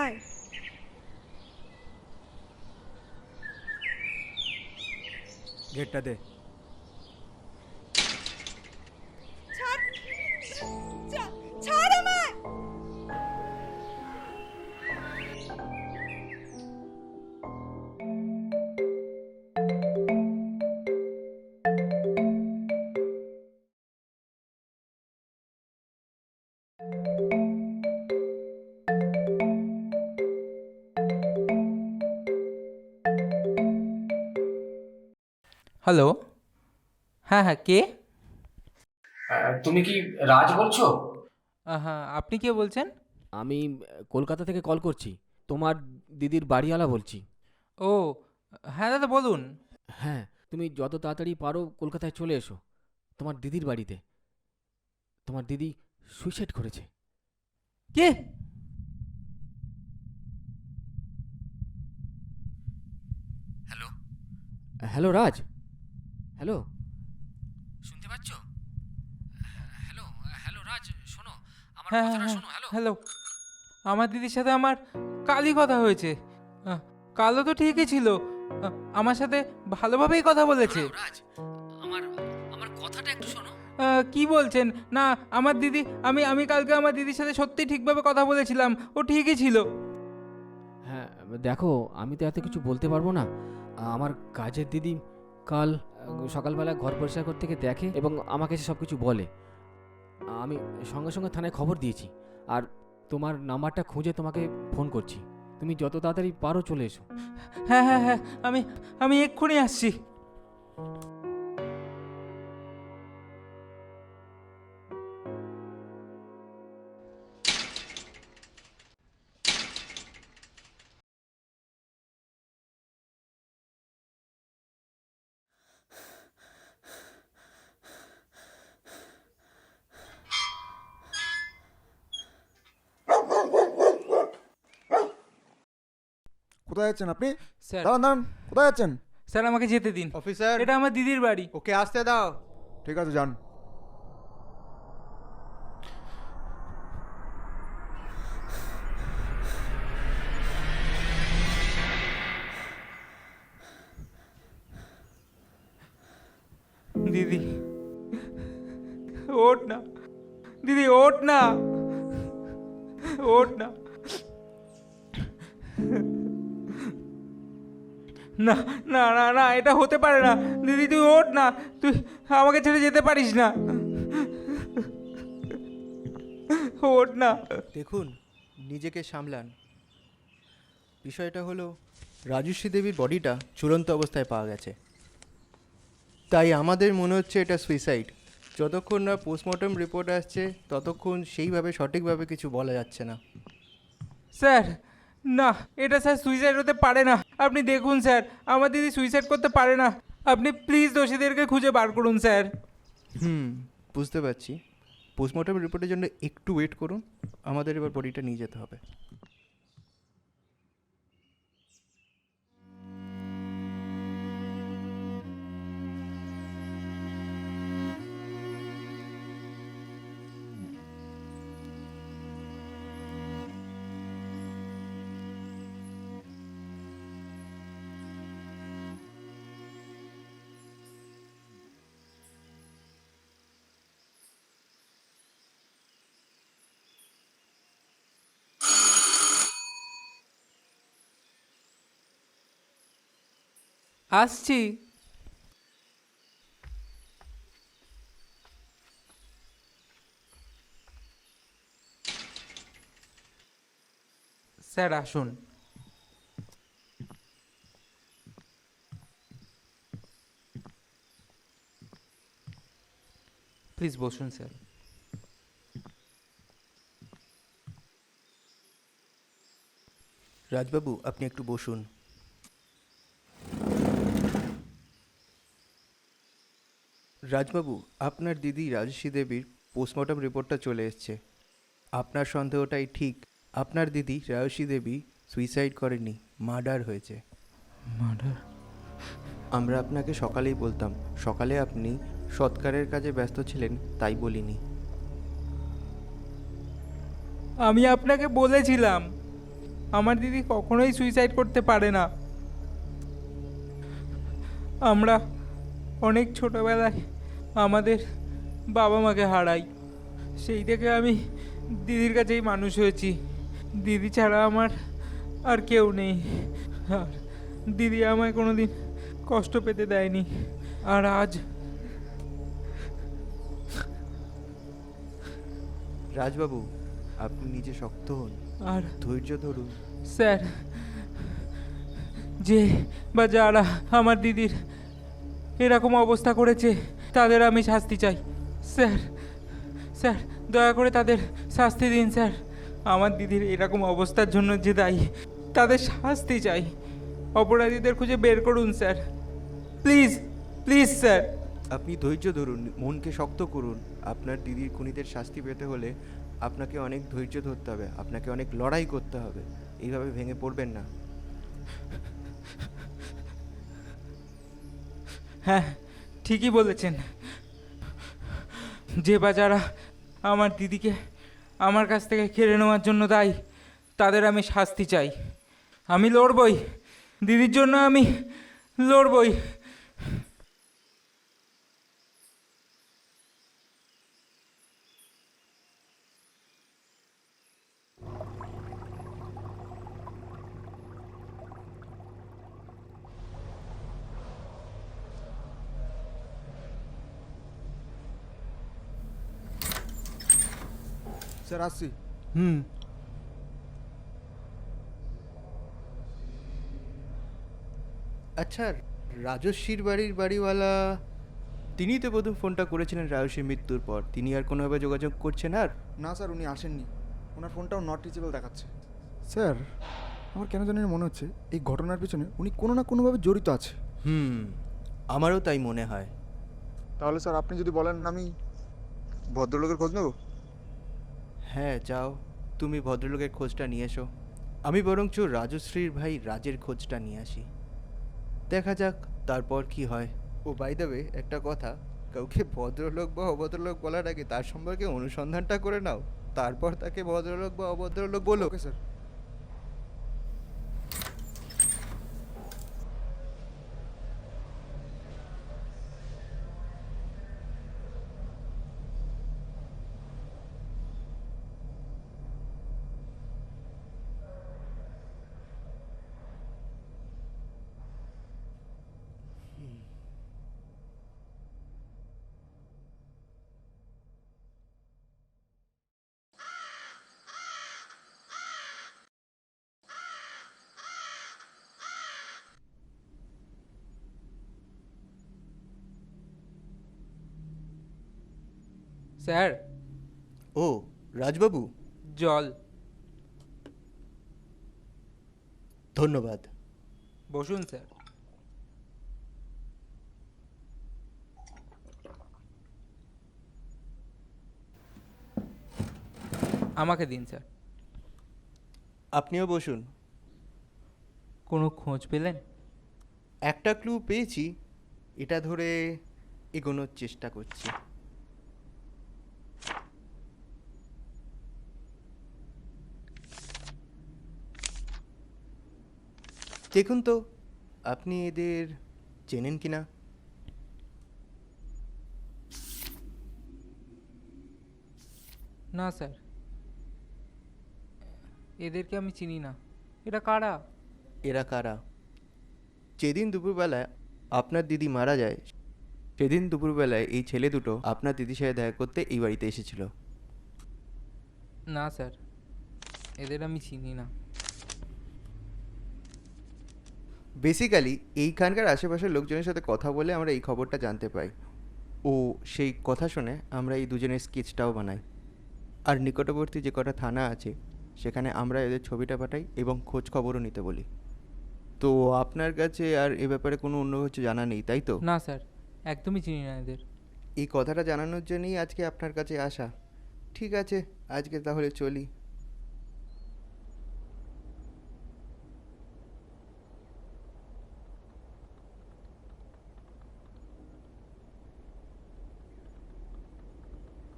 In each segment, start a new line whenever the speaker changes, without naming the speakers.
আয়।
গেটটা দে।
ছাড়, ছাড় আমায়।
হ্যালো, হ্যাঁ হ্যাঁ, কে?
তুমি কি রাজ বলছো?
হ্যাঁ, আপনি কে বলছেন?
আমি কলকাতা থেকে কল করছি, তোমার দিদির বাড়িওয়ালা বলছি।
ও হ্যাঁ দাদা, বলুন।
হ্যাঁ, তুমি যত তাড়াতাড়ি পারো কলকাতায় চলে এসো তোমার দিদির বাড়িতে। তোমার দিদি সুইসাইড করেছে।
কে?
হ্যালো, হ্যালো রাজ, হ্যালো, শুনতে পাচ্ছ? হ্যালো, হ্যালো রাজ, শোনো আমার
হ্যাঁ হ্যাঁ
কথাটা
হ্যাঁ,
শোনো। Hello,
hello. আমার দিদির সাথে আমার কালই কথা হয়েছে। কালও তো ঠিকই ছিল। আমার সাথে ভালোভাবেই কথা বলেছে।
হ্যালো রাজ, আমার আমার কথাটা একটু শোনো।
কি বলছেন? না, আমার দিদি, আমি কালকে আমার দিদির সাথে সত্যি ঠিকভাবে কথা বলেছিলাম, ও ঠিকই ছিল।
হ্যাঁ দেখো, আমি তো এত কিছু বলতে পারবো না। আমার কাজের দিদি কাল সকালবেলা ঘর পরিষ্কার করতে গিয়ে দেখে এবং আমাকে সব কিছু বলে। আমি সঙ্গে সঙ্গে থানায় খবর দিয়েছি আর তোমার নাম্বারটা খুঁজে তোমাকে ফোন করছি। তুমি যত তাড়াতাড়ি পারো চলে এসো।
হ্যাঁ হ্যাঁ হ্যাঁ, আমি এক্ষুনি আসছি।
কোথায় যাচ্ছেন আপনি?
স্যার,
দাঁড়ান দাঁড়ান, কোথায় যাচ্ছেন?
স্যার আমাকে যেতে দিন।
অফিসার,
এটা আমার দিদির বাড়ি।
ওকে আসতে দাও।
ঠিক আছে, যান।
দিদি, ওঠ না দিদি, ওঠ না, ওঠ না। না না না না, এটা হতে পারে না। দিদি তুই ওঠ না, তুই আমাকে ছেড়ে যেতে পারিস না। ওঠ না।
দেখুন, নিজেকে সামলান। বিষয়টা হলো, রাজশ্রী দেবীর বডিটা ঝুলন্ত অবস্থায় পাওয়া গেছে, তাই আমাদের মনে হচ্ছে এটা সুইসাইড। যতক্ষণ না পোস্টমর্টম রিপোর্ট আসছে ততক্ষণ সেইভাবে সঠিকভাবে কিছু বলা যাচ্ছে না।
স্যার, না, এটা স্যার সুইসাইড হতে পারে না। আপনি দেখুন স্যার, আমার দিদি সুইসাইড করতে পারে না। আপনি প্লিজ দোষীদেরকে খুঁজে বার করুন স্যার।
বুঝতে পারছি। পোস্টমর্টম রিপোর্টের জন্য একটু ওয়েট করুন, আমাদের এবার বডিটা নিয়ে যেতে হবে।
আসছি। স্যার আসুন। প্লিজ বসুন স্যার।
রাজবাবু, আপনি একটু বসুন। রাজবাবু, আপনার দিদি রাজশ্রী দেবীর পোস্টমর্টম রিপোর্টটা চলে এসছে। আপনার সন্দেহটাই ঠিক। আপনার দিদি রাজশ্রী দেবী সুইসাইড করেননি, মার্ডার হয়েছে।
মার্ডার?
আমরা আপনাকে সকালেই বলতাম, সকালে আপনি সৎকারের কাজে ব্যস্ত ছিলেন, তাই বলিনি।
আমি আপনাকে বলেছিলাম আমার দিদি কখনোই সুইসাইড করতে পারে না। আমরা অনেক ছোটবেলায় আমাদের বাবা মাকে হারাই। সেই থেকে আমি দিদির কাছেই মানুষ হয়েছি। দিদি ছাড়া আমার আর কেউ নেই। আর দিদি আমায় কোনোদিন কষ্ট পেতে দেয়নি। আর আজ
রাজবাবু, আপনি নিজে শক্ত হন,
আর
ধৈর্য ধরুন।
স্যার, যে বা যারা আমার দিদির এরকম অবস্থা করেছে তাদের আমি শাস্তি চাই। স্যার, স্যার দয়া করে তাদের শাস্তি দিন স্যার। আমার দিদির এরকম অবস্থার জন্য যে দায়ী তাদের শাস্তি চাই। অপরাধীদের খুঁজে বের করুন স্যার, প্লিজ প্লিজ স্যার।
আপনি ধৈর্য ধরুন, মনকে শক্ত করুন। আপনার দিদির খুনিদের শাস্তি পেতে হলে আপনাকে অনেক ধৈর্য ধরতে হবে, আপনাকে অনেক লড়াই করতে হবে। এইভাবে ভেঙে পড়বেন না।
হ্যাঁ, ঠিকই বলেছেন। যে বা যারা আমার দিদিকে আমার কাছ থেকে কেড়ে নেওয়ার জন্য দায়ী তাদের আমি শাস্তি চাই। আমি লড়বই, দিদির জন্য আমি লড়বই।
স্যার আসছি।
হুম। আচ্ছা, রাজস্বীর বাড়িওয়ালা তিনিই তো প্রথম ফোনটা করেছিলেন রাজস্বীর মৃত্যুর পর। তিনি আর কোনোভাবে যোগাযোগ করছেন আর?
না স্যার, উনি আসেননি। ওনার ফোনটাও নট রিচেবল দেখাচ্ছে। স্যার, আমার কেন জানি মনে হচ্ছে এই ঘটনার পিছনে উনি কোনো না কোনোভাবে জড়িত আছে।
আমারও তাই মনে হয়।
তাহলে স্যার আপনি যদি বলেন আমি ভদ্রলোকের খোঁজ নেব।
হ্যাঁ, যাও, তুমি ভদ্রলোকের খোঁজটা নিয়ে এসো। আমি বরঞ্চ রাজশ্রীর ভাই রাজের খোঁজটা নিয়ে আসি। দেখা যাক তারপর কি হয়। ও বাই দ্য ওয়ে, একটা কথা, কাউকে ভদ্রলোক বা অভদ্রলোক বলার আগে তার সম্পর্কে অনুসন্ধানটা করে নাও, তারপর তাকে ভদ্রলোক বা অভদ্রলোক বলো।
Okay sir.
স্যার,
ও রাজবাবু,
জল।
ধন্যবাদ।
বসুন স্যার। আমাকে দিন স্যার।
আপনিও বসুন।
কোনো খোঁজ পেলেন?
একটা ক্লু পেয়েছি, এটা ধরে এগোনোর চেষ্টা করছি। দেখুন তো, আপনি এদের চেনেন কি না?
না স্যার, এদেরকে আমি চিনি না। এরা কারা?
এরা কারা? যেদিন দুপুরবেলায় আপনার দিদি মারা যায়, সেদিন দুপুরবেলায় এই ছেলে দুটো আপনার দিদির সাথে দেখা করতে এই বাড়িতে এসেছিল।
না স্যার, এদের আমি চিনি না।
বেসিক্যালি এইখানকার আশেপাশের লোকজনের সাথে কথা বলে আমরা এই খবরটা জানতে পাই। ও সেই কথা শুনে আমরা এই দুজনের স্কেচটাও বানাই। আর নিকটবর্তী যে কটা থানা আছে সেখানে আমরা এদের ছবিটা পাঠাই এবং খোঁজ খবরও নিতে বলি। তো আপনার কাছে আর এ ব্যাপারে কোনো অন্য কিছু জানা নেই, তাই তো?
না স্যার, একদমই চিনি না এদের।
এই কথাটা জানানোর জন্যই আজকে আপনার কাছে আসা। ঠিক আছে, আজকে তাহলে চলি।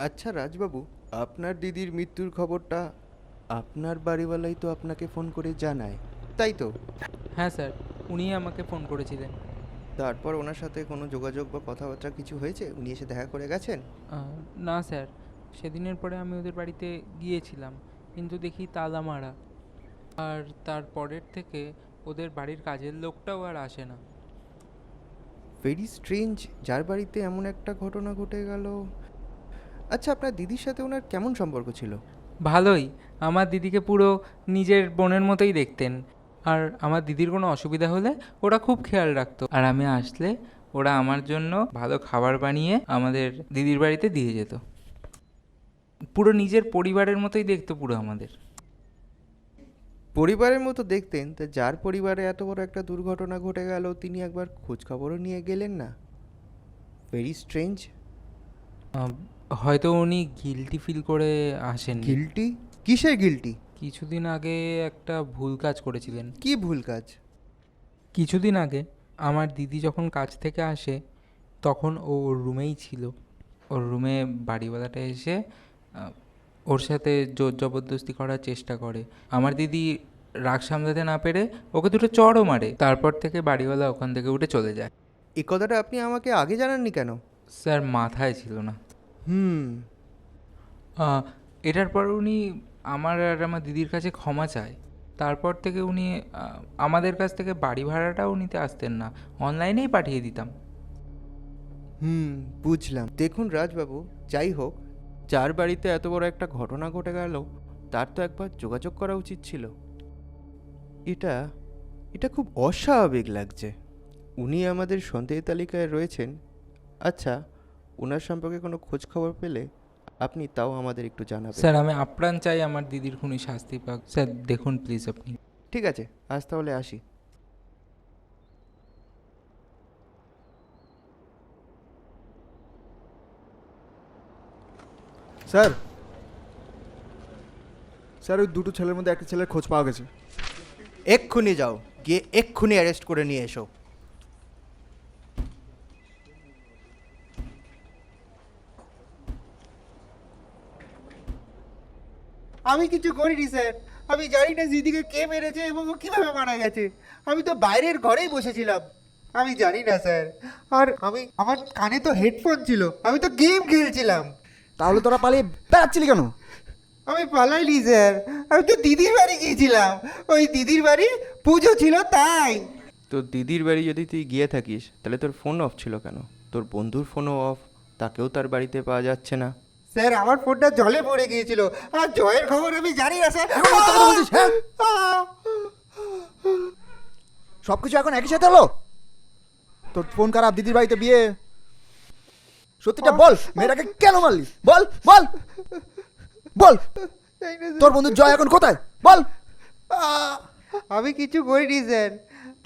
আচ্ছা রাজবাবু, আপনার দিদির মৃত্যুর খবরটা আপনার বাড়িওয়ালাই তো আপনাকে ফোন করে জানায়, তাই তো?
হ্যাঁ স্যার, উনিই আমাকে ফোন করেছিলেন।
তারপর ওনার সাথে কোনো যোগাযোগ বা কথাবার্তা কিছু হয়েছে? উনি এসে দেখা করে গেছেন?
না স্যার, সেদিনের পরে আমি ওদের বাড়িতে গিয়েছিলাম, কিন্তু দেখি তালা মারা। আর তারপরের থেকে ওদের বাড়ির কাজের লোকটাও আর আসে না।
ভেরি স্ট্রেঞ্জ, যার বাড়িতে এমন একটা ঘটনা ঘটে গেল। আচ্ছা, আপনার দিদির সাথে ওনার কেমন সম্পর্ক ছিল?
ভালোই, আমার দিদিকে পুরো নিজের বোনের মতোই দেখতেন। আর আমার দিদির কোনো অসুবিধা হলে ওরা খুব খেয়াল রাখতো, আর আমি আসলে ওরা আমার জন্য ভালো খাবার বানিয়ে আমাদের দিদির বাড়িতে দিয়ে যেত। পুরো নিজের পরিবারের মতোই দেখতো পুরো আমাদের।
পরিবারের মতো দেখতেন, তা যার পরিবারে এত বড় একটা দুর্ঘটনা ঘটে গেল তিনি একবার খোঁজ খবরও নিয়ে গেলেন না? Very strange.
হয়তো উনি গিল্টি ফিল করে আসেন।
গিল্টি? কিসের গিল্টি?
কিছুদিন আগে একটা ভুল কাজ করেছিলেন।
কি ভুল কাজ?
কিছুদিন আগে আমার দিদি যখন কাজ থেকে আসে তখন ও ওর রুমেই ছিল। ওর রুমে বাড়িওয়ালাটা এসে ওর সাথে জোর জবরদস্তি করার চেষ্টা করে। আমার দিদি রাগ সামলাতে না পেরে ওকে দুটো চড়ও মারে। তারপর থেকে বাড়িওয়ালা ওখান থেকে উঠে চলে যায়।
এই কথাটা আপনি আমাকে আগে জানাননি কেন?
স্যার, মাথায় ছিল না।
হুম।
এটার পর উনি আমার আর আমার দিদির কাছে ক্ষমা চায়। তারপর থেকে উনি আমাদের কাছ থেকে বাড়ি ভাড়াটাও নিতে আসতেন না, অনলাইনেই পাঠিয়ে দিতাম।
বুঝলাম। দেখুন রাজবাবু, যাই হোক, যার বাড়িতে এত বড় একটা ঘটনা ঘটে গেল তার তো একবার যোগাযোগ করা উচিত ছিল। এটা এটা খুব অস্বাভাবিক লাগছে। উনি আমাদের সন্দেহ তালিকায় রয়েছেন। আচ্ছা, ওনার সম্পর্কে কোনো খোঁজ খবর পেলে আপনি তাও আমাদের একটু জানাবেন।
স্যার, আমি আপ্রাণ চাই আমার দিদির খুনি শাস্তি পাক। স্যার দেখুন প্লিজ আপনি।
ঠিক আছে, আজ তাহলে আসি।
স্যার, স্যার ওই দুটো ছেলের মধ্যে একটা ছেলের খোঁজ পাওয়া গেছে।
এক্ষুনি যাও, গিয়ে এক্ষুনি অ্যারেস্ট করে নিয়ে এসো।
আমি কিছু করিনি স্যার। আমি জানি না দিদিকে কে মেরেছে এবং ও কীভাবে মারা গেছে। আমি তো বাইরের ঘরেই বসেছিলাম। আমি জানি না স্যার। আর আমার কানে তো হেডফোন ছিল, আমি তো গেম খেলছিলাম।
তাহলে তোরা পালিয়ে বেড়াচ্ছিলি কেন?
আমি পালাইনি স্যার, আমি তো দিদির বাড়ি গিয়েছিলাম। ওই দিদির বাড়ি পুজো ছিল তাই।
তোর দিদির বাড়ি যদি তুই গিয়ে থাকিস তাহলে তোর ফোন অফ ছিল কেন? তোর বন্ধুর ফোনও অফ, তাকেও তার বাড়িতে পাওয়া যাচ্ছে না।
স্যার, আমার ফোনটা জলে পড়ে গিয়েছিল। আর জয়ের খবর আমি জানি না স্যার।
এখন মিথ্যা কথা বলছিস, হ্যাঁ? সব কিছু এখন একই সাথে হলো? তোর ফোন খারাপ, দিদির বাড়িতে বিয়ে, সত্যিটা বল, মেয়েটাকে কেন মারলি? বল বল বল, তোর বন্ধু জয় এখন কোথায়? বল।
আমি কিছু করিনি স্যার,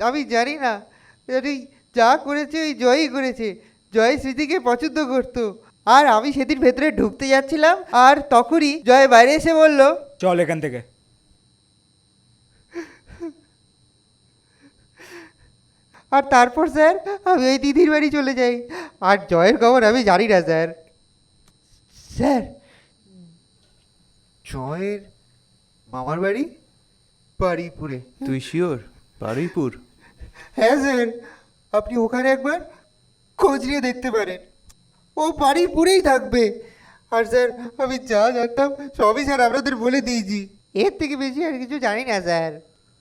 আমি জানি না। এই যা করেছে ওই জয়ই করেছে। জয় স্মৃতিকে পছন্দ করতো। আর আমি সেদিন ভেতরে ঢুকতে যাচ্ছিলাম, আর তখনই জয় বাইরে এসে বলল,
চল এখান থেকে।
আর তারপর স্যার আমি ওই দিদির বাড়ি চলে যাই। আর জয়ের খবর আমি জানি না স্যার। স্যার, জয়ের মামার বাড়ি বাড়িপুরে।
তুই শিওর বারুইপুর?
হ্যাঁ স্যার, আপনি ওখানে একবার খোঁজ নিয়ে দেখতে পারেন। ও বাড়িপুরেই থাকবে। আর স্যার, আমি যা জানতাম সবই স্যার আপনাদের বলে দিয়েছি। এর থেকে বেশি আর কিছু জানি না স্যার।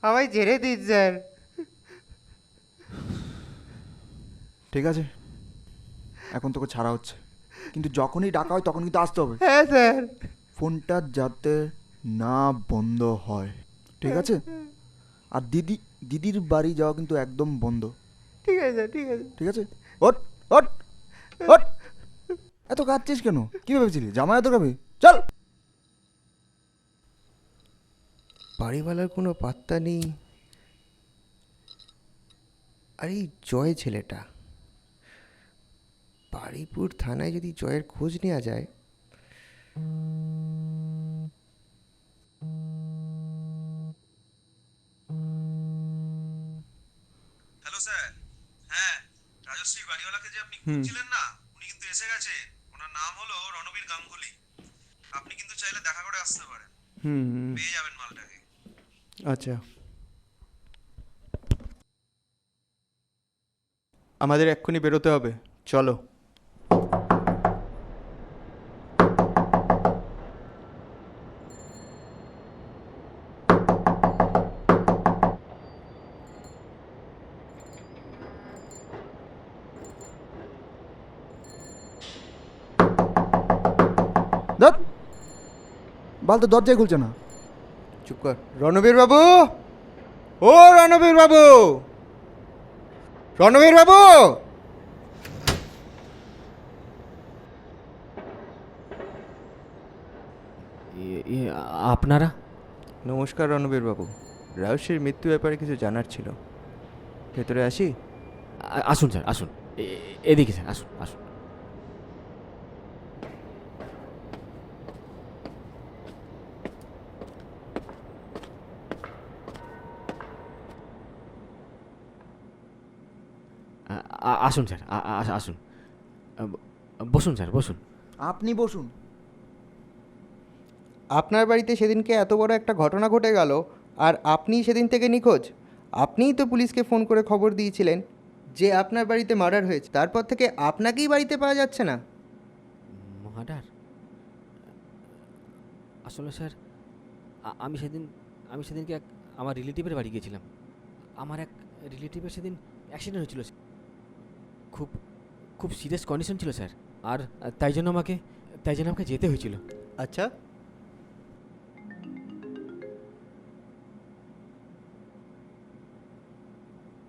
আমায় ছেড়ে দিন স্যার।
ঠিক আছে, এখন তোকে ছাড়া হচ্ছে, কিন্তু যখনই ডাকা হয় তখন কিন্তু আসতে হবে।
হ্যাঁ স্যার।
ফোনটা যাতে না বন্ধ হয়, ঠিক আছে? আর দিদির বাড়ি যাওয়া কিন্তু একদম বন্ধ।
ঠিক আছে স্যার, ঠিক আছে।
ঠিক আছে, ওট ওট ওট। এত কাঁদছিস কেন? কি ভেবেছিলি জামাই এত খাবি? চল।
বাড়িওয়ালার কোনো পাত্তা নেই। আর এই জয় ছেলেটা, বারুইপুর থানায় যদি জয়ের খোঁজ নেওয়া যায়।
Hello sir. হ্যাঁ, রাজশ্রীর বাড়িওয়ালাকে যে আপনি খুঁজছিলেন না, উনি কিন্তু এসে গেছে। ওনার নাম হলো রণবীর গাঙ্গুলি। আপনি কিন্তু চাইলে দেখা করে আসতে পারেন।
হুম,
পেয়ে যাবেন মালটাকে।
আচ্ছা, আমাদের এক্ষুনি বেরোতে হবে, চলো।
ধর বাল তো দরজায় খুলছে না।
চুপ কর। রণবীর বাবু, ও রণবীর বাবু, রণবীর বাবু।
আপনারা?
নমস্কার রণবীর বাবু, রাজশ্রীর মৃত্যু ব্যাপারে কিছু জানার ছিল। ভেতরে আসি?
আসুন স্যার, আসুন। এদিকে স্যার, আসুন আসুন। আসুন স্যার, আসুন। বসুন স্যার, বসুন।
আপনি বসুন।
আপনার বাড়িতে সেদিনকে এত বড় একটা ঘটনা ঘটে গেল, আর আপনি সেদিন থেকে নিখোঁজ। আপনিই তো পুলিশকে ফোন করে খবর দিয়েছিলেন যে আপনার বাড়িতে মার্ডার হয়েছে। তারপর থেকে আপনাকেই বাড়িতে পাওয়া যাচ্ছে না।
মার্ডার? আসলে স্যার, আমি সেদিনকে আমার রিলেটিভের বাড়ি গিয়েছিলাম। আমার এক রিলেটিভের সেদিন অ্যাক্সিডেন্ট হয়েছিল। খুব খুব সিরিয়াস কন্ডিশন ছিল স্যার, আর তাই জন্য আমাকে যেতে হয়েছিল।
আচ্ছা,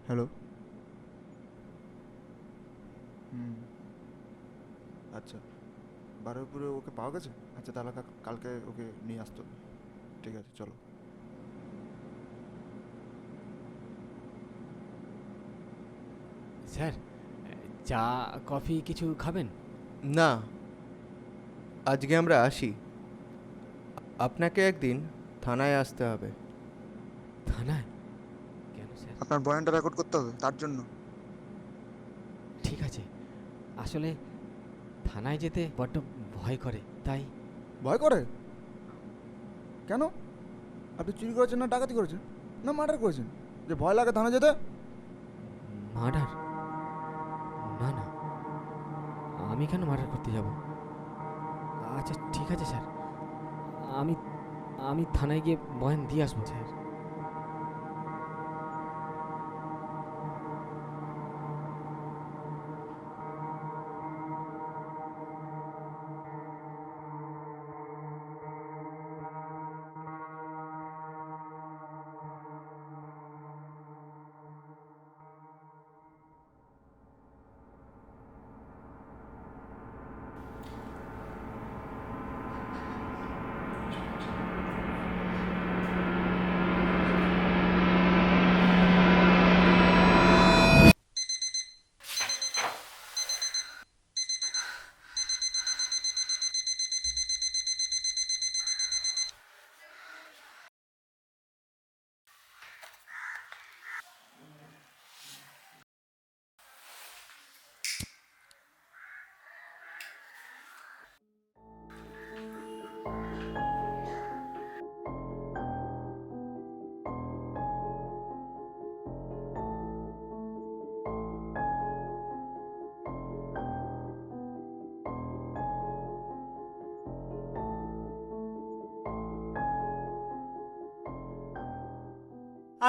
হ্যালো। হুম, আচ্ছা, বারুইপুরে ওকে পাওয়া গেছে? আচ্ছা, তাহলে কালকে ওকে নিয়ে আসতে হবে। ঠিক আছে, চলো।
স্যার, চা কফি কিছু খাবেন?
না, আজকে আমরা আসি। আপনাকে একদিন থানায় আসতে হবে।
থানায়? কেন স্যার?
আপনার বয়ানটা রেকর্ড করতে হবে, তার জন্য।
ঠিক আছে, আসলে থানায় যেতে বড্ড ভয় করে, তাই।
ভয় করে? কেন? আপনি চুরি করেছেন না ডাকাতি করেছেন না মার্ডার করেছেন যে ভয় লাগে থানা যেতে?
মার্ডার? না না, আমি কেন মার্ডার করতে যাব? আচ্ছা ঠিক আছে স্যার, আমি থানায় গিয়ে বয়ান দিয়ে আসবো স্যার।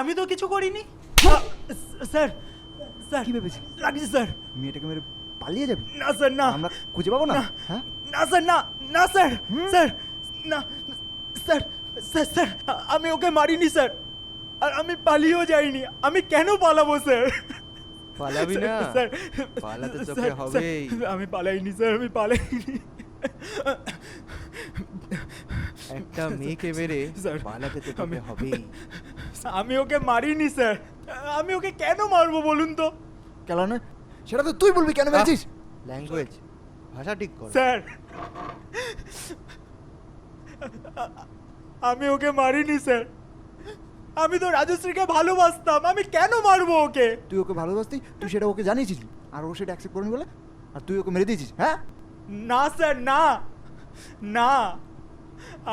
আমি তো কিছু করিনি স্যার। স্যার
কি ভেবেছি
লাগছে স্যার।
মেয়েটাকে মেরে পালিয়ে যাবি?
না স্যার, না।
আমরা খুঁজে পাবো না?
না।
হ্যাঁ,
না স্যার, না না স্যার। স্যার না স্যার, স্যার স্যার আমি ওকে মারিনি স্যার, আর আমি পালিয়েও যাইনি। আমি কেন পালাবো স্যার?
পালাবি না?
স্যার,
পালাতে তোকে
স্যার,
হবেই।
স্যার, আমি পালাইনি স্যার, আমি পালাইনি।
একটা মেয়েকে মেরে
স্যার,
পালাতে তো তোকে
আমি-
হবেই।
আমি ওকে মারিনি স্যার। আমি ওকে কেন মারবো বলুন তো?
কেন না? সেটা তো তুই বলবি কেন মেরেছিস।
ল্যাঙ্গুয়েজ, ভাষা ঠিক কর।
স্যার, আমি ওকে মারিনি স্যার। আমি তো রাজশ্রীকে ভালোবাসতাম, আমি কেন মারবো ওকে?
তুই ওকে ভালোবাসতি, তুই সেটা ওকে জানিয়েছিস, আর ও সেটা অ্যাকসেপ্ট করেনি বলে আর তুই ওকে মেরে দিয়েছিস। হ্যাঁ,
না স্যার, না না,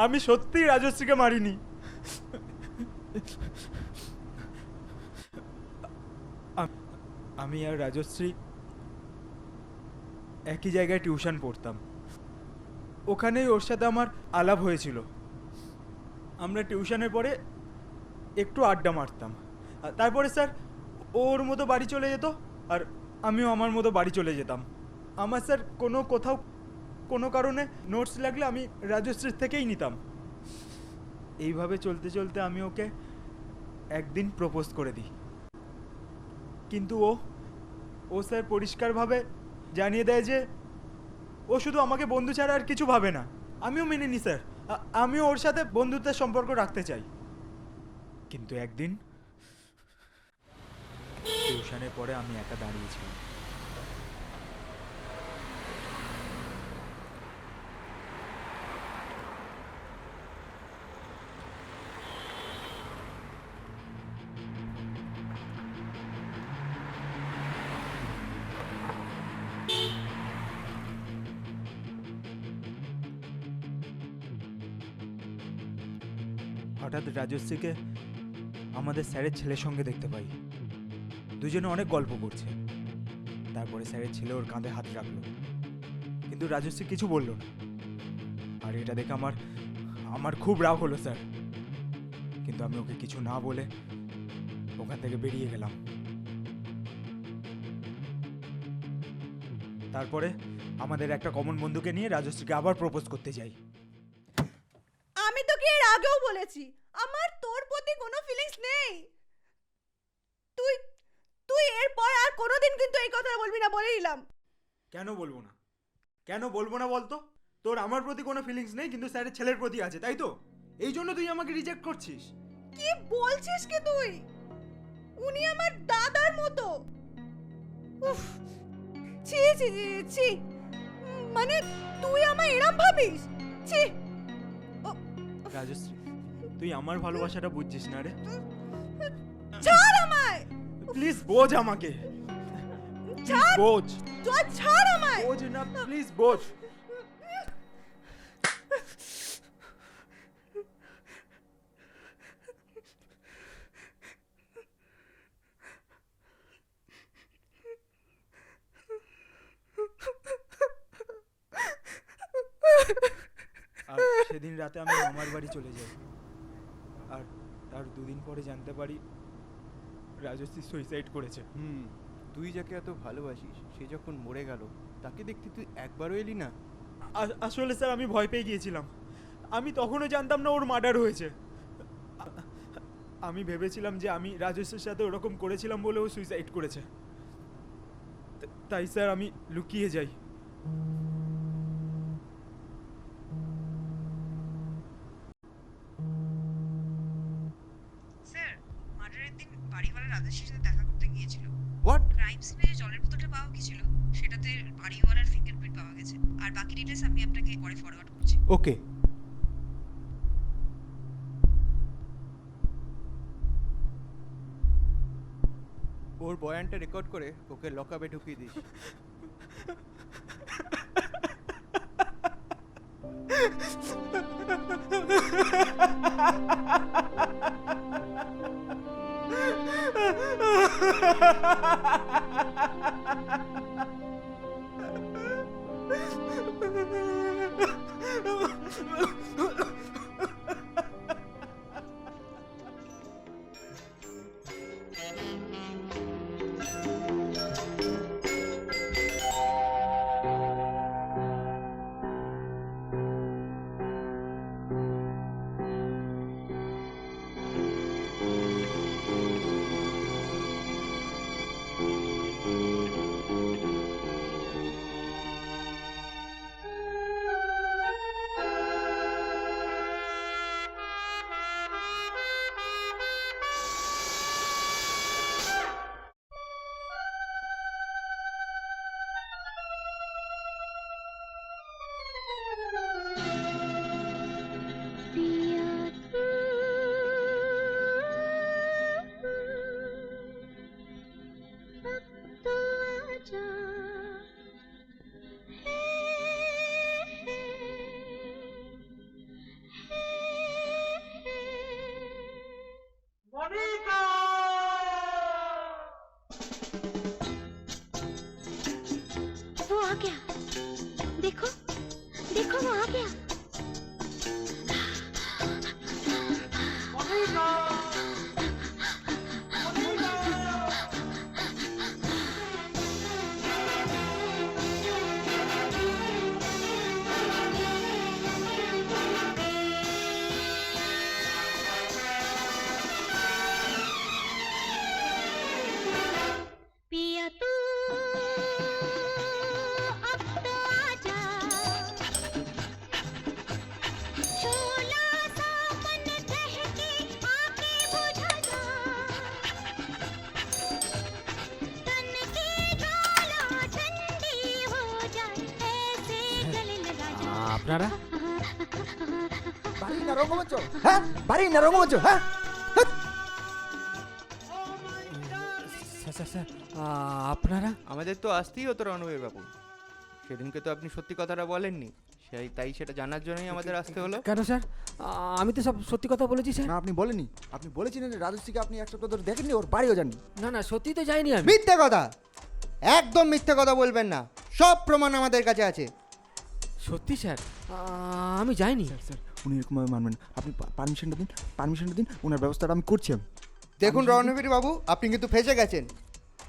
আমি সত্যিই রাজশ্রীকে মারিনি। আমি আর রাজশ্রী একই জায়গায় টিউশন পড়তাম। ওখানেই ওর সাথে আমার আলাপ হয়েছিল। আমরা টিউশনের পরে একটু আড্ডা মারতাম। আর তারপরে স্যার ওর মতো বাড়ি চলে যেত আর আমিও আমার মতো বাড়ি চলে যেতাম। আমার স্যার কোথাও কোনো কারণে নোটস লাগলে আমি রাজশ্রীর থেকেই নিতাম। এইভাবে চলতে চলতে আমি ওকে একদিন প্রপোজ করে দিই, কিন্তু ও স্যার পরিষ্কারভাবে জানিয়ে দেয় যে ও শুধু আমাকে বন্ধু ছাড়া আর কিছু ভাবে না। আমিও মেনে নিই স্যার, আমিও ওর সাথে বন্ধুত্বের সম্পর্ক রাখতে চাই। কিন্তু একদিন টিউশনের পরে আমি একা দাঁড়িয়েছিলাম। হঠাৎ রাজশ্রীকে আমাদের স্যারের ছেলের সঙ্গে দেখতে পাই। দুজনে অনেক গল্প করছে। তারপরে স্যারের ছেলে ওর কাঁধে হাত রাখলো, কিন্তু রাজশ্রী কিছু বলল না। আর এটা দেখে আমার খুব রাগ হলো স্যার, কিন্তু আমি ওকে কিছু না বলে ওখান থেকে বেরিয়ে গেলাম। তারপরে আমাদের একটা কমন বন্ধুকে নিয়ে রাজশ্রীকে আবার প্রপোজ করতে যাই।
আমি তোকে এর আগেও বলেছি আমার তোর প্রতি কোনো ফিলিংস নেই। তুই তুই এরপর আর কোনোদিন কিন্তু এই কথা বলবি না, বলে দিলাম।
কেন বলবো না? কেন বলবো না বলতো? তোর আমার প্রতি কোনো ফিলিংস নেই, কিন্তু স্যারের ছেলের প্রতি আছে, তাই তো? এই জন্য তুই আমাকে রিজেক্ট করছিস?
কি বলছিস কি তুই? উনি আমার দাদার মতো। উফ, ছি ছি ছি ছি। মানে তুই আমায় এরম ভাবিস? ছি।
রাজশ্রী, তুই আমার ভালোবাসাটা বুঝছিস না রে।
ছাড় আমায়।
প্লিজ বোঝ আমাকে, প্লিজ বোঝ।
তুই ছাড় আমায়।
বোঝ না, প্লিজ বোঝ। আর সেদিন রাতে আমি মামার বাড়ি চলে যাই। আর তার দুদিন পরে জানতে পারি রাজশ্রী সুইসাইড করেছে।
তুই যাকে এত ভালোবাসিস সে যখন মরে গেল তাকে দেখতে তুই একবারও এলি না?
আসলে স্যার আমি ভয় পেয়ে গিয়েছিলাম। আমি তখনও জানতাম না ওর মার্ডার হয়েছে। আমি ভেবেছিলাম যে আমি রাজশ্রীর সাথে ওরকম করেছিলাম বলে ও সুইসাইড করেছে। তাই স্যার আমি লুকিয়ে যাই।
স্যার, মার্ডারের দিন বাড়িওয়ালা রাজেশের সাথে দেখা করতে গিয়েছিল।
হোয়াট?
ক্রাইম সিনে যে জলের বোতলটা পাওয়া গেছিল সেটাতে বাড়িওয়ালার ফিঙ্গারপ্রিন্ট পাওয়া গেছে। আর বাকি ডিটেলস আমি আপনাকে পরে ফরওয়ার্ড করছি।
ওকে। ওর বয়ানটা রেকর্ড করে ওকে লকআপে ঢুকিয়ে দিস।
पिया तू अब तो आजा, शोला सा मन बहके आके बुझा जा, तन की ज्वाला ठंडी हो जाए ऐसे गले लगा जा।
আপনারা
বাড়ি না রঙ্গমঞ্চ, হ্যাঁ বাড়ি না রঙ্গমঞ্চ, হ্যাঁ ধ্যাৎ।
স্যার স্যার স্যার আপনারা
আমাদের তো আসতেই হতো রণবীর বাবু, সেদিনকে তো আপনি সত্যি কথাটা বলেননি, তাই সেটা জানার জন্যই আমাদের আসতে হলো।
কেন স্যার? আমি তো সব সত্যি কথা বলেছি স্যার।
না আপনি বলেনি, আপনি বলেছিলেন যে রাজশ্রীকে আপনি এক সপ্তাহ ধরে দেখেননি, ওর বাড়িও যাননি।
না না সত্যি তো যাইনি আমি।
মিথ্যে কথা, একদম মিথ্যে কথা বলবেন না, সব প্রমাণ আমাদের কাছে আছে।
সত্যি স্যার আমি যাইনি।
স্যার উনি এরকমভাবে মানবেন না, আপনি পারমিশনটা দিন, ওনার ব্যবস্থাটা আমি করছি। আমি
দেখুন রণবীর বাবু, আপনি কিন্তু ফেঁসে গেছেন।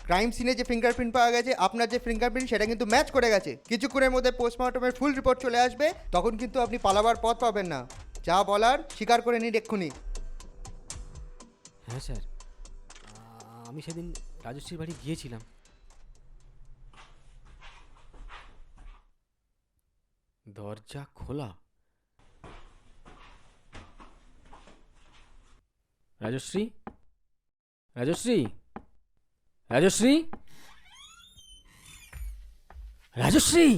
ক্রাইম সিনে যে ফিঙ্গারপ্রিন্ট পাওয়া গেছে, আপনার যে ফিঙ্গারপ্রিন্ট সেটা কিন্তু ম্যাচ করে গেছে। কিছুক্ষণের মধ্যে পোস্টমর্টমের ফুল রিপোর্ট চলে আসবে, তখন কিন্তু আপনি পালাবার পথ পাবেন না। যা বলার স্বীকার করে নিন এক্ষুনি।
হ্যাঁ স্যার আমি সেদিন রাজশ্রীর বাড়ি গিয়েছিলাম। দরজা খোলা। রাজশ্রী, রাজশ্রী, রাজশ্রী, রাজশ্রী,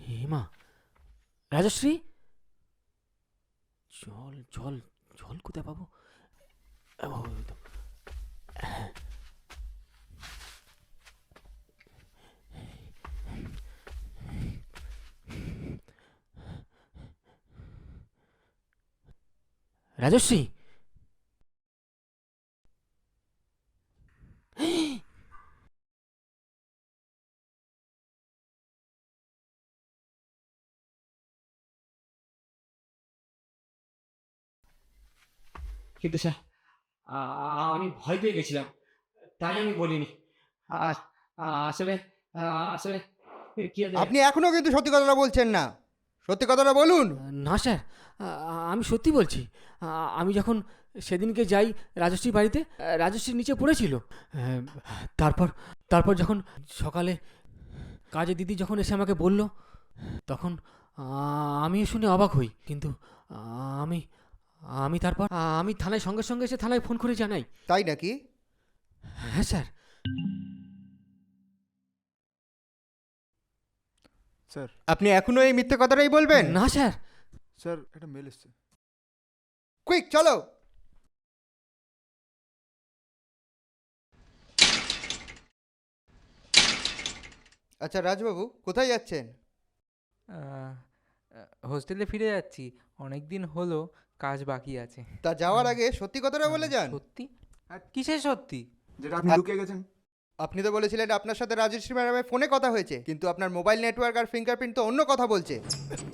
হেমা, রাজশ্রী, জল জল জল কোথায় পাবো? ও, ওই তো। রাজশ্রী, কিন্তু স্যার আমি ভয় পেয়ে গেছিলাম, তাই আমি বলিনি। আর আসলে আসলে কি
আপনি এখনো কিন্তু সত্যি কথাটা বলছেন না, সত্যি কথাটা বলুন।
না স্যার আমি সত্যি বলছি। আমি যখন সেদিনকে যাই রাজশ্রীর বাড়িতে, রাজশ্রী নিচে পড়েছিল। তারপর তারপর যখন সকালে কাজে দিদি যখন এসে আমাকে বলল, তখন আমি শুনে অবাক হই। কিন্তু আমি আমি তারপর আমি থানায় সঙ্গে সঙ্গে এসে থানায় ফোন করে জানাই।
তাই নাকি?
হ্যাঁ স্যার।
স্যার
আপনি এখনো এই মিথ্যে কথাটাই বলবেন?
না স্যার।
স্যার একটা মেল এসছে।
কুইক চলো। আচ্ছা রাজবাবু, কোথায় যাচ্ছেন?
হোস্টেলে ফিরে যাচ্ছি, অনেক দিন হলো, কাজ বাকি আছে।
তা যাওয়ার আগে সত্যি কথাটা বলে যান।
সত্যি? কিসের সত্যি?
যেটা আপনি লুকিয়ে গেছেন।
আপনি তো বলেছিলেন আপনার সাথে রাজশ্রী ম্যাডামের ফোনে কথা হয়েছে, কিন্তু আপনার মোবাইল নেটওয়ার্ক আর ফিঙ্গারপ্রিন্ট তো অন্য কথা বলছে।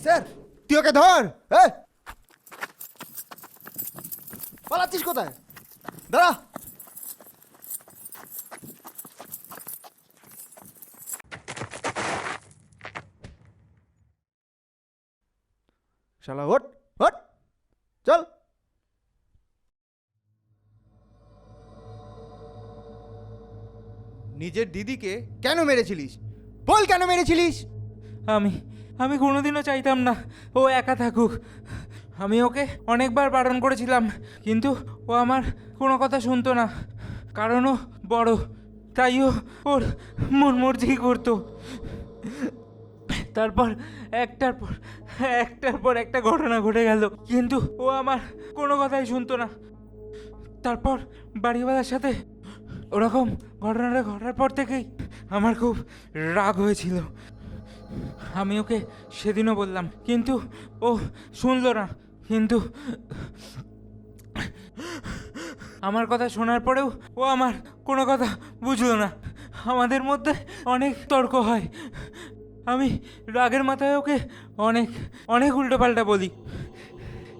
স্যার
তুই ওকে ধর।
এই পালাচ্ছিস কোথায়? দাঁড়া। শালা ওঠ ওঠ, চল।
নিজের দিদিকে কেন মেরেছিলিস? বল কেন মেরেছিলিস?
আমি আমি কোনোদিনও চাইতাম না ও একা থাকুক। আমি ওকে অনেকবার বারণ করেছিলাম, কিন্তু ও আমার কোনো কথা শুনতো না। কারণ ও বড়, তাই ও ওর মন মর্জি করতো। তারপর একটার পর একটা ঘটনা ঘটে গেল, কিন্তু ও আমার কোনো কথাই শুনতো না। তারপর বাড়িওয়ালার সাথে ওরকম ঘটনাটা ঘটার পর থেকেই আমার খুব রাগ হয়েছিল। আমি ওকে সেদিনও বললাম, কিন্তু ও শুনলো না। কিন্তু আমার কথা শোনার পরেও ও আমার কোনো কথা বুঝলো না। আমাদের মধ্যে অনেক তর্ক হয়, আমি রাগের মাথায় ওকে অনেক অনেক উল্টোপাল্টা বলি।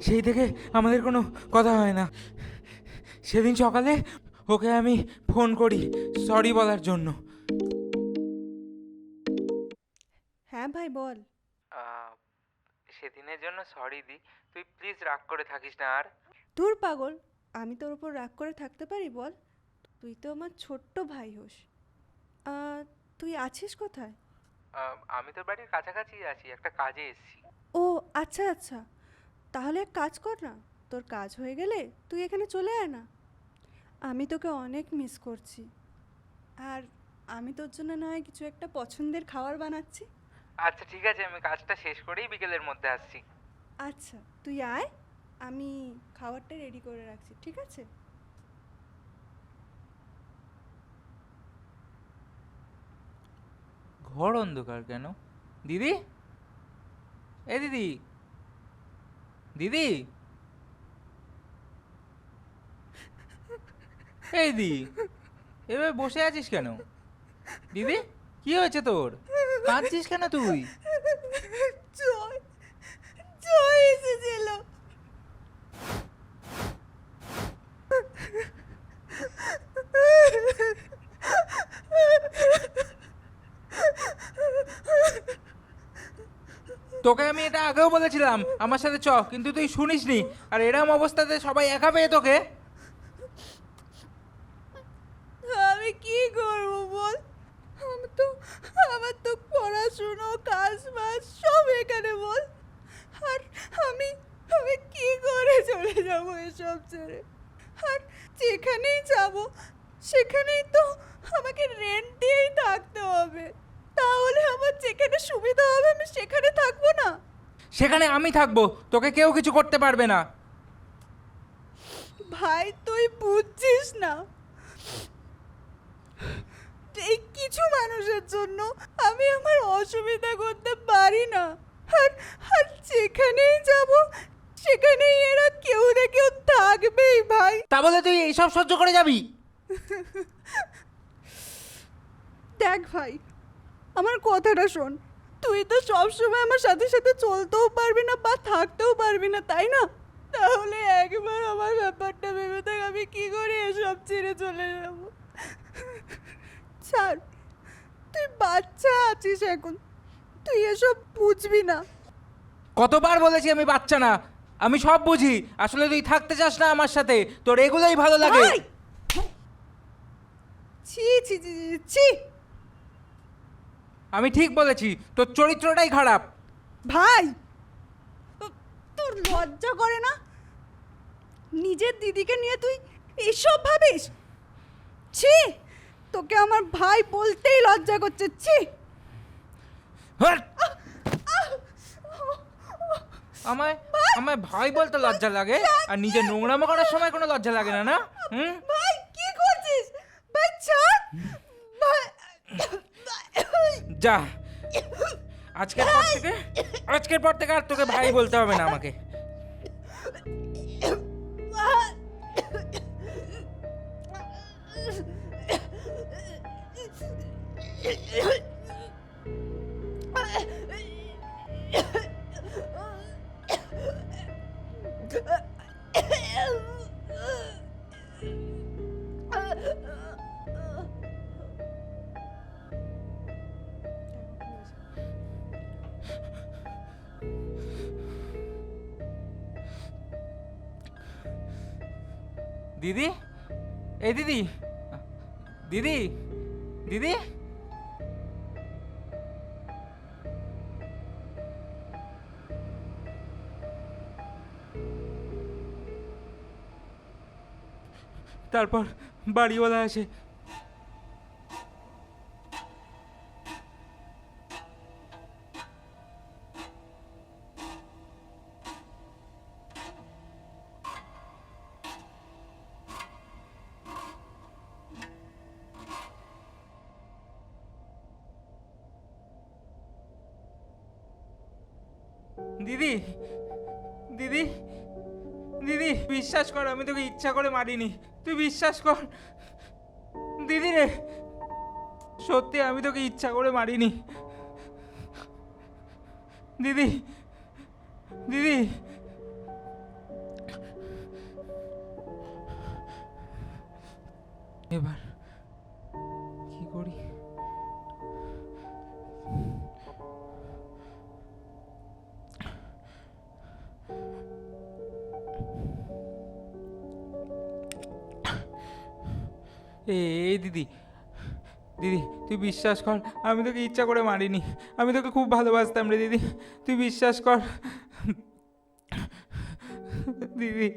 সেই থেকে আমাদের কোনো কথা হয় না। সেদিন সকালে ওকে আমি ফোন করি সরি বলার জন্য।
হ্যাঁ ভাই বল।
সেদিনের জন্য সরি দি, তুই প্লিজ রাগ করে থাকিস না আর।
দূর পাগল, আমি তোর উপর রাগ করে থাকতে পারি বল? তুই তো আমার ছোট্ট ভাই হোস। তুই আছিস কোথায়?
আমি তোর বাড়ির কাছাকাছি আছি, একটা কাজে এসেছি।
ও আচ্ছা আচ্ছা, তাহলে এক কাজ কর না, তোর কাজ হয়ে গেলে তুই এখানে চলে আয় না। আমি তোকে অনেক মিস করছি। আর আমি তোর জন্য না হয় কিছু একটা পছন্দের খাবার বানাচ্ছি।
আচ্ছা ঠিক আছে, আমি কাজটা শেষ করেই বিকেলের মধ্যে আসছি।
আচ্ছা তুই আয়, আমি খাবারটা রেডি করে রাখছি, ঠিক আছে?
ঘর অন্ধকার কেন? দিদি, এ দিদি, দিদি, এই দি, এভাবে বসে আছিস কেন? দিদি, কি হয়েছে তোর? কাঁদছিস কেন তুই?
জয় জয় এসেছিল।
তোকে আমি এটা আগেও বলেছিলাম আমার সাথে চ, কিন্তু তুই শুনিসনি। আর এরম অবস্থাতে সবাই একা পেয়ে তোকে।
আমি কি করব বল? আমার তো পড়াশুনো কাজ বাজ সব এখানে বল। আর আমি আমি কি করে চলে যাব এসব ছেড়ে? আর যেখানেই যাব সেখানেই তো আমাকে রেন্ট দিয়েই থাকতে হবে। তাহলে আমার যেখানে সুবিধা হবে আমি সেখানে থাকবো না?
সেখানে আমি থাকবো, তোকে কেউ কিছু করতে পারবে না।
ভাই তুই বুঝছিস না, এই কিছু মানুষের জন্য আমি আমার অসুবিধা করতে পারি না। আর আর যেখানেই যাব সেখানেই এরা কেউ না কেউ থাকবেই ভাই।
তা বলে তুই এইসব সহ্য করে যাবি?
দেখ ভাই, আমার কথাটা শোন। তুই তো সবসময় আমার সাথে সাথে চলতেও পারবি না বা থাকতেও পারবি না, তাই না? তাহলে একবার আমার ব্যাপারটা ভেবে দেখ, আমি কি করে এসব ছেড়ে চলে যাব। ছাড়, তুই বাচ্চা আছিস এখন, তুই এসব বুঝবি না।
কতবার বলেছি আমি বাচ্চা না, আমি সব বুঝি। আসলে তুই থাকতে চাস না আমার সাথে, তোর এগুলোই ভালো লাগে।
ভাই! ছি ছি ছি ছি, ছি।
আমি ঠিক বলেছি, তোর চরিত্রটাই খারাপ।
ভাই, তোর লজ্জা করে না? নিজের দিদিকে নিয়ে তুই এসব ভাবিস? ছি, তোকে আমার ভাই বলতেই লজ্জা করছে। ছি।
হাট! আমায় আমায় ভাই বলতে লজ্জা লাগে, আর নিজে নোংরামো করার সময় কোনো লজ্জা লাগে না, না? হুম?
ভাই কি করছিস? ভাই ছাড়। ভাই
যা, আজকের পর থেকে আর তোকে ভাই বলতে হবে না আমাকে। দিদি, এই দিদি, দিদি, দিদি, তারপর বাড়িওয়ালা আসে। দিদি, দিদি, দিদি, বিশ্বাস কর আমি তোকে ইচ্ছা করে মারিনি, তুই বিশ্বাস কর। দিদি রে, সত্যি আমি তোকে ইচ্ছা করে মারিনি। দিদি, দিদি। এবার কি করি? এই দিদি, দিদি তুই বিশ্বাস কর, আমি তোকে ইচ্ছা করে মারিনি, আমি তোকে খুব ভালোবাসতাম রে দিদি, তুই বিশ্বাস কর দিদি।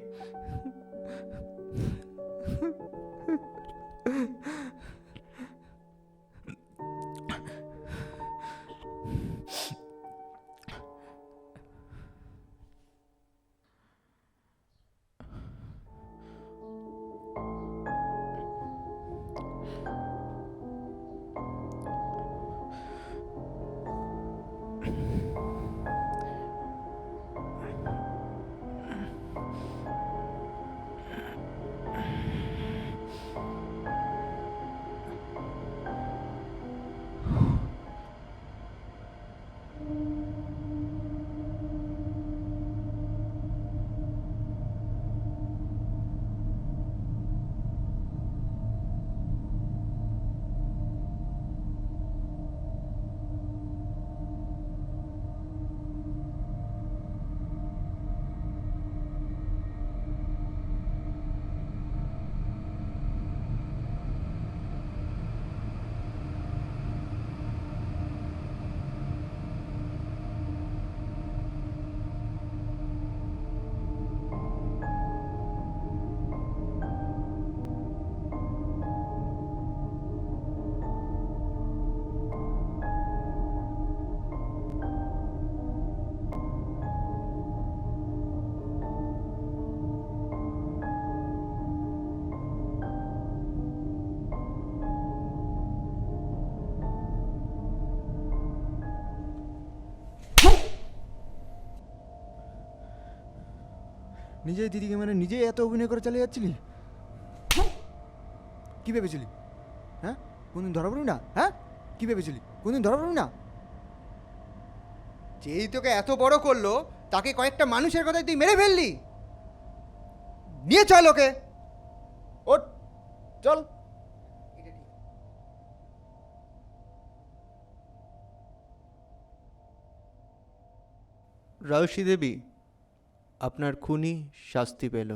নিজেই দিদিকে মানে নিজেই এত অভিনয় করে চালিয়ে যাচ্ছিলি? কি ভেবেছিলি? হ্যাঁ, কোনদিন ধরা পড়বি না? হ্যাঁ, কি ভেবেছিলি? কোনদিন ধরা পড়বি না?
যেই তোকে এত বড় করলো তাকে কয়েকটা মানুষের কথায় তুই মেরে ফেললি। নিয়ে চল ওকে।
ওঠ, চল।
রাজশ্রী দেবী, আপনার খুনি শাস্তি পেল।